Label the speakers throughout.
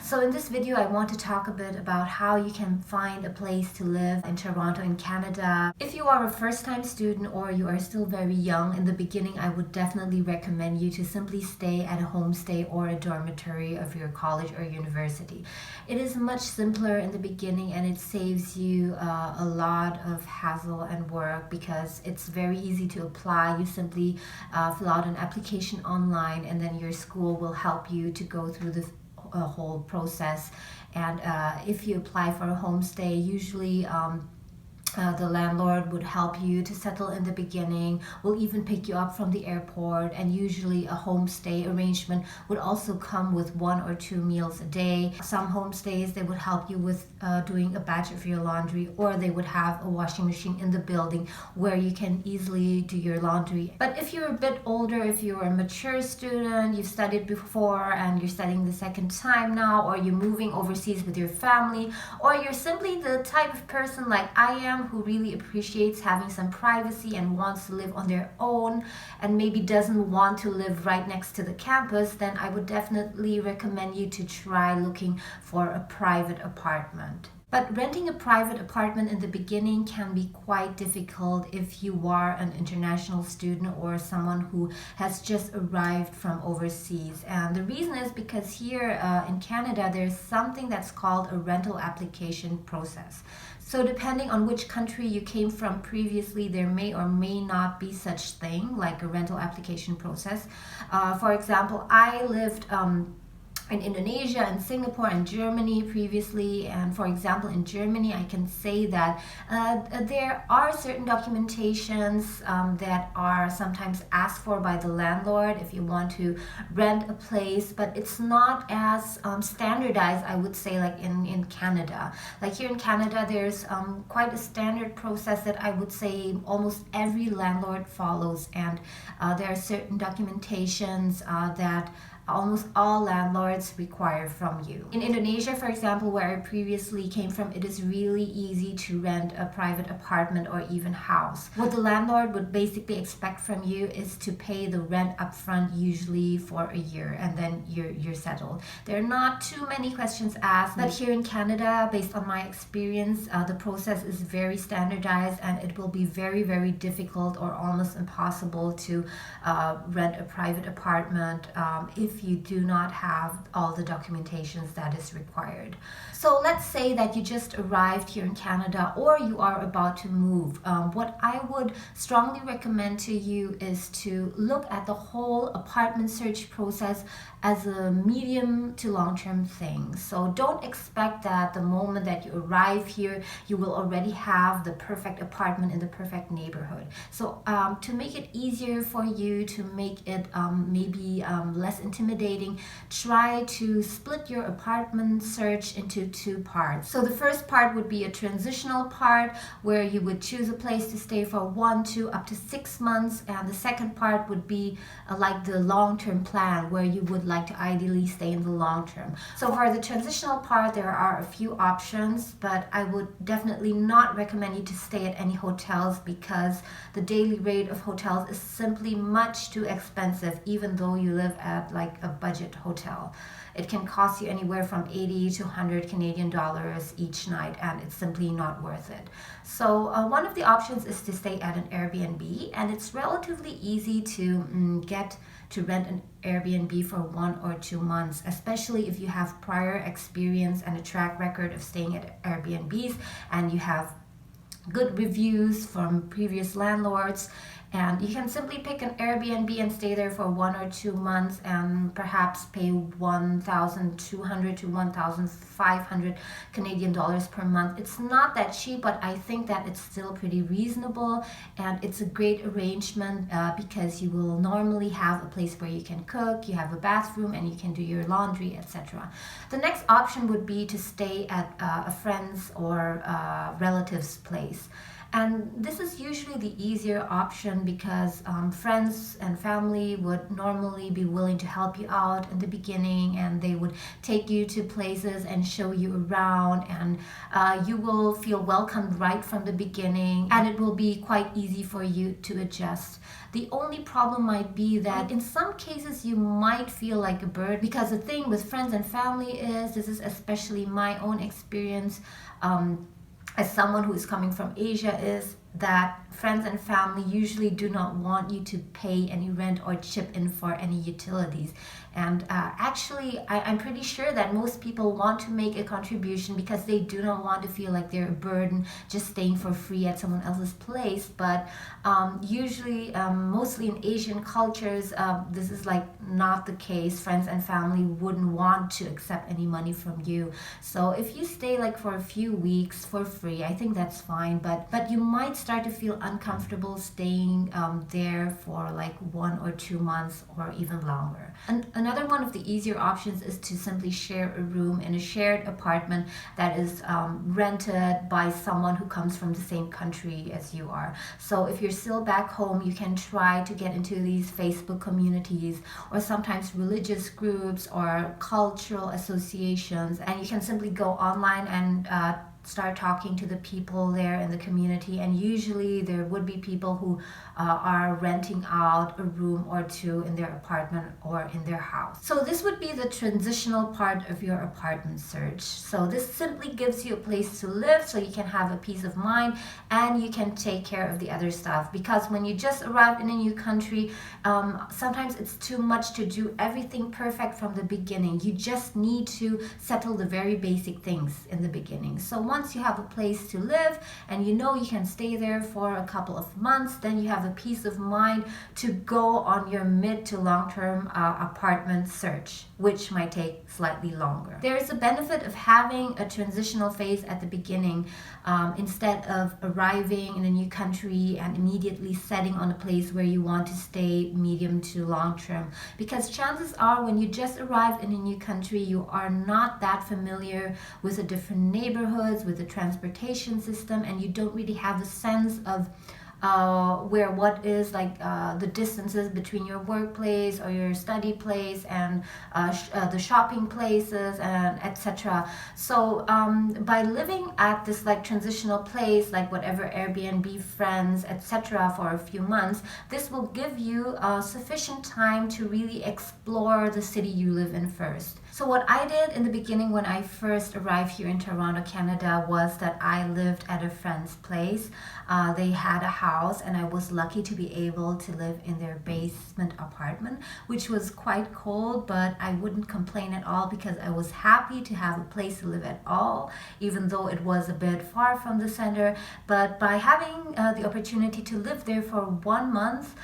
Speaker 1: So in this video, I want to talk a bit about how you can find a place to live in Toronto in Canada. If you are a first-time student or you are still very young, in the beginning, I would definitely recommend you to simply stay at a homestay or a dormitory of your college or university. It is much simpler in the beginning and it saves you a lot of hassle and work because it's very easy to apply. You simply fill out an application online and then your school will help you to go through the whole process. And if you apply for a homestay, usually the landlord would help you to settle in the beginning, will even pick you up from the airport, and usually a homestay arrangement would also come with 1 or 2 meals a day. Some homestays, they would help you with doing a batch of your laundry, or they would have a washing machine in the building where you can easily do your laundry. But if you're a bit older, if you're a mature student, you've studied before and you're studying the second time now, or you're moving overseas with your family, or you're simply the type of person like I am who really appreciates having some privacy and wants to live on their own and maybe doesn't want to live right next to the campus, then I would definitely recommend you to try looking for a private apartment. But renting a private apartment in the beginning can be quite difficult if you are an international student or someone who has just arrived from overseas. And the reason is because here in Canada, there's something that's called a rental application process. So depending on which country you came from previously, there may or may not be such thing like a rental application process. For example, I lived in Indonesia and Singapore and Germany previously, and for example in Germany I can say that there are certain documentations that are sometimes asked for by the landlord if you want to rent a place, but it's not as standardized, I would say, like in Canada. Like here in Canada there's quite a standard process that I would say almost every landlord follows, and there are certain documentations that almost all landlords require from you. In Indonesia, for example, where I previously came from, it is really easy to rent a private apartment or even house. What the landlord would basically expect from you is to pay the rent upfront, usually for a year, and then you're settled. There are not too many questions asked, but here in Canada, based on my experience, the process is very standardized and it will be very, very difficult or almost impossible to rent a private apartment if you do not have all the documentations that is required. So let's say that you just arrived here in Canada or you are about to move. What I would strongly recommend to you is to look at the whole apartment search process as a medium to long-term thing. So don't expect that the moment that you arrive here, you will already have the perfect apartment in the perfect neighborhood. So to make it easier for you, to make it maybe less intimidating, try to split your apartment search into 2 parts. So the first part would be a transitional part where you would choose a place to stay for 1, 2, up to 6 months, and the second part would be like the long-term plan where you would like to ideally stay in the long term. So for the transitional part, there are a few options, but I would definitely not recommend you to stay at any hotels because the daily rate of hotels is simply much too expensive, even though you live at like a budget hotel. It can cost you anywhere from 80 to 100 Canadian dollars each night, and it's simply not worth it. So one of the options is to stay at an Airbnb, and it's relatively easy to get to rent an Airbnb for 1 or 2 months, especially if you have prior experience and a track record of staying at Airbnbs and you have good reviews from previous landlords. And you can simply pick an Airbnb and stay there for 1 or 2 months and perhaps pay 1,200 to 1,500 Canadian dollars per month. It's not that cheap, but I think that it's still pretty reasonable, and it's a great arrangement because you will normally have a place where you can cook, you have a bathroom, and you can do your laundry, etc. The next option would be to stay at a friend's or relative's place. And this is usually the easier option because friends and family would normally be willing to help you out in the beginning, and they would take you to places and show you around, and you will feel welcomed right from the beginning, and it will be quite easy for you to adjust. The only problem might be that in some cases you might feel like a bird, because the thing with friends and family is, this is especially my own experience as someone who is coming from Asia, is that friends and family usually do not want you to pay any rent or chip in for any utilities. And actually, I'm pretty sure that most people want to make a contribution because they do not want to feel like they're a burden just staying for free at someone else's place. But usually, mostly in Asian cultures, this is like not the case. Friends and family wouldn't want to accept any money from you. So if you stay like for a few weeks for free, I think that's fine. But you might start to feel uncomfortable staying there for like 1 or 2 months or even longer. And another one of the easier options is to simply share a room in a shared apartment that is rented by someone who comes from the same country as you are. So if you're still back home, you can try to get into these Facebook communities or sometimes religious groups or cultural associations, and you can simply go online and start talking to the people there in the community, and usually there would be people who are renting out a room or two in their apartment or in their house. So this would be the transitional part of your apartment search. So this simply gives you a place to live so you can have a peace of mind and you can take care of the other stuff, because when you just arrived in a new country, sometimes it's too much to do everything perfect from the beginning. You just need to settle the very basic things in the beginning. So once you have a place to live and you know you can stay there for a couple of months, then you have a peace of mind to go on your mid to long-term apartment search, which might take slightly longer. There is a benefit of having a transitional phase at the beginning instead of arriving in a new country and immediately setting on a place where you want to stay medium to long term, because chances are when you just arrived in a new country, you are not that familiar with the different neighborhoods, with the transportation system, and you don't really have a sense of where what is like the distances between your workplace or your study place and the shopping places and etc. So by living at this like transitional place, like whatever Airbnb, friends, etc. for a few months, this will give you sufficient time to really explore the city you live in first. So what I did in the beginning when I first arrived here in Toronto, Canada, was that I lived at a friend's place. They had a house and I was lucky to be able to live in their basement apartment, which was quite cold, but I wouldn't complain at all because I was happy to have a place to live at all, even though it was a bit far from the center. But by having the opportunity to live there for 1 month,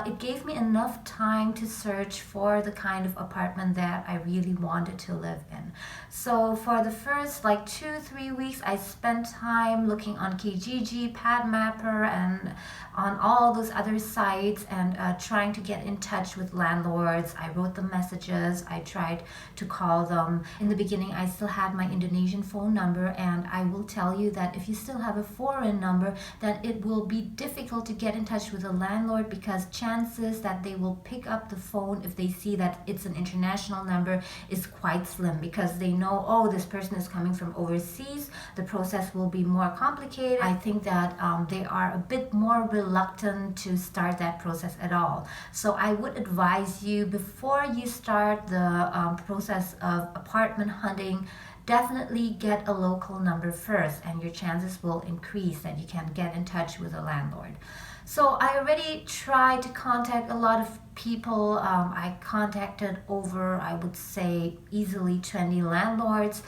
Speaker 1: it gave me enough time to search for the kind of apartment that I really wanted to live in. So for the first like 2-3 weeks, I spent time looking on Kijiji, Padmapper, and on all those other sites and trying to get in touch with landlords. I wrote them messages, I tried to call them. In the beginning, I still had my Indonesian phone number, and I will tell you that if you still have a foreign number, then it will be difficult to get in touch with a landlord, because chances that they will pick up the phone if they see that it's an international number is quite slim, because they know, oh, this person is coming from overseas. The process will be more complicated. I think that they are a bit more reluctant to start that process at all. So I would advise you, before you start the process of apartment hunting, definitely get a local number first, and your chances will increase that you can get in touch with a landlord. So I already tried to contact a lot of people. I contacted over, I would say, easily 20 landlords.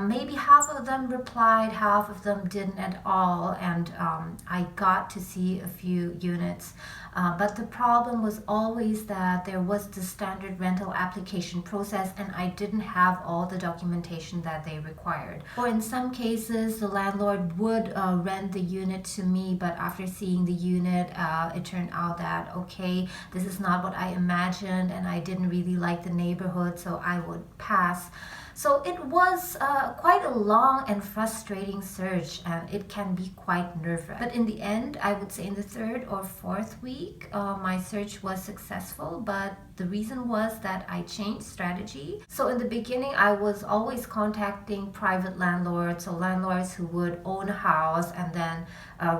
Speaker 1: Maybe half of them replied, half of them didn't at all, and I got to see a few units. But the problem was always that there was the standard rental application process, and I didn't have all the documentation that they required. Or in some cases, the landlord would rent the unit to me, but after seeing the unit, it turned out that, okay, this is not what I imagined, and I didn't really like the neighborhood, so I would pass. So it was quite a long and frustrating search, and it can be quite nerve-wracking. But in the end, I would say in the third or fourth week, my search was successful, but the reason was that I changed strategy. So in the beginning, I was always contacting private landlords, so landlords who would own a house and then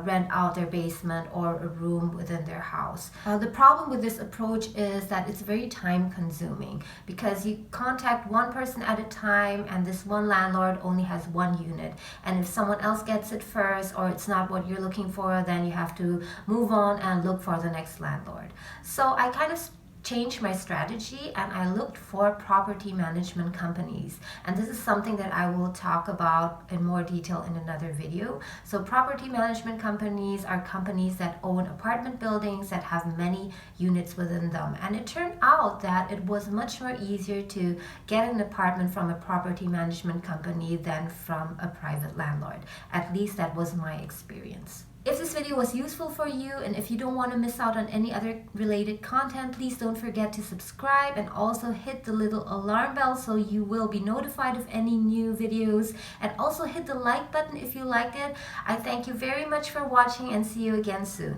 Speaker 1: rent out their basement or a room within their house. The problem with this approach is that it's very time consuming because you contact one person at a time and this one landlord only has one unit. And if someone else gets it first or it's not what you're looking for, then you have to move on and look for the next landlord. So I kind of changed my strategy and I looked for property management companies, and this is something that I will talk about in more detail in another video. So property management companies are companies that own apartment buildings that have many units within them, and it turned out that it was much more easier to get an apartment from a property management company than from a private landlord. At least that was my experience. If this video was useful for you and if you don't want to miss out on any other related content, please don't forget to subscribe and also hit the little alarm bell so you will be notified of any new videos, and also hit the like button if you liked it. I thank you very much for watching and see you again soon.